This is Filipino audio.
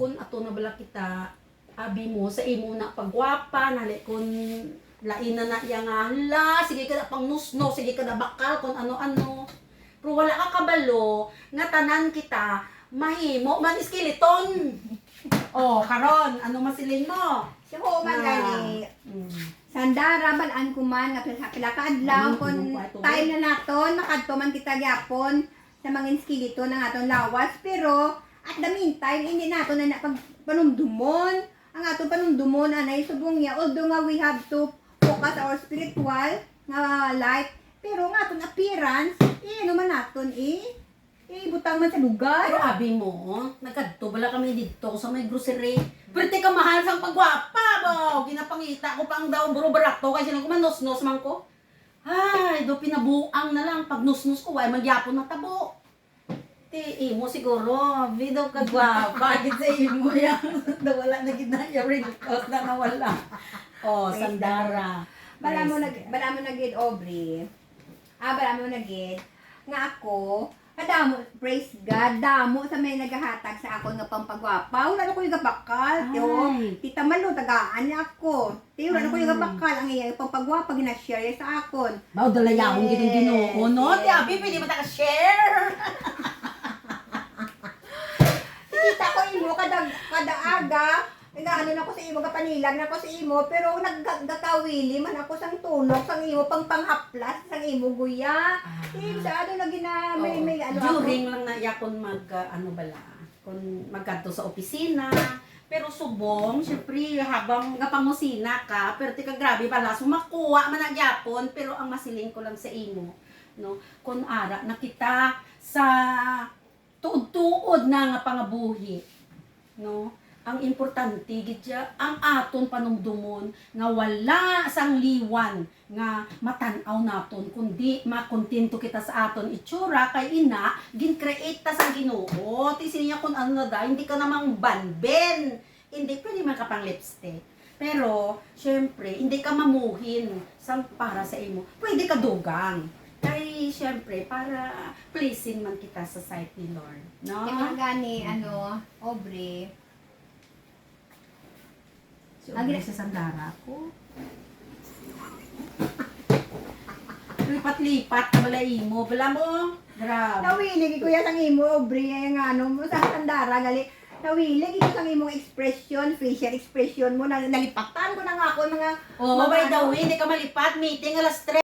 kun ato na bala kita abi mo sa imo na pagwapa nali kun lain na iya nga hala sige ka na pang nusno sige ka na bakal kun ano-ano pero wala ka kabalo nga tanan kita mahimo man skeleton. Oh, karon ano masilin mo? Siya ko man Na- gani. Sandara balaan ko man nga sa pila ka Mm, adlaw kon tubig. time na naton makadto man kita gyapon sa mga skeleton ng aton lawas pero at the meantime hindi nato na panumdumon ang aton panumdumon anay subong niya although nga we have to focus our spiritual nga life pero nga aton appearance ano man naton butang man sa lugar. Pero abi mo, nagkadto bala kami dito sa may grocery. Pero ka mahal sang pagwapa bo. Ginapangita ko pang daw buro barato kasi nang kumanos-nos man ko. Ay, do pinabuang na lang pag nus-nus ko ay magyapon na tabo. Ti imo siguro, video ka gwapa gid sa imo yan. Nawala na gid na yung wrinkles na nawala. Oh, Sandara. Bala mo nagid Aubrey. Bala mo nagid nga ako kadamo praise God damo sa may nagahatag sa ako nga pampagwapa wala na ko yung gabakal Ay. tita Malo tagaan niya ako wala na ko yung gabakal ang iyang pampagwapa gina-share sa akon Bao dalayahon gid ang Ginoo, no? Ti abi pwede mo ta share. kita ko imo kada aga nagaano na ko sa imo kapanilag na ko sa imo pero naggatawili man ako sang tunok sang imo panghaplas sang imo guya sa ano lagi na may ano during lang na yakon mag ano bala kung magkadto sa opisina pero subong syempre habang gapamusina ka pero tika grabe pala sumakuha man ang yapon pero ang masiling ko lang sa imo no kun ara nakita sa tuod-tuod na nga pangabuhi no ang importante gidya ang aton panumdumon nga wala sang liwan nga matan-aw naton kundi makontento kita sa aton itsura kay ina gin-create ta sang Ginoo ti siya kun ano na da hindi ka namang banben hindi pwede man ka pang lipstick pero syempre hindi ka mamuhin sang para sa imo pwede ka dugang kay syempre para pleasing man kita sa sight ni Lord no yung gani Aubrey Agad sa Sandara ko. Lipat-lipat na balay mo. Bala mo. Grabe. nawilig ko ya sang imo Aubrey nga mo sa Sandara gali nawilig ito sang imong expression facial expression mo na nalipatan ko na nga ako mga Oh, by the way, hindi ka malipat. Meeting alas 3.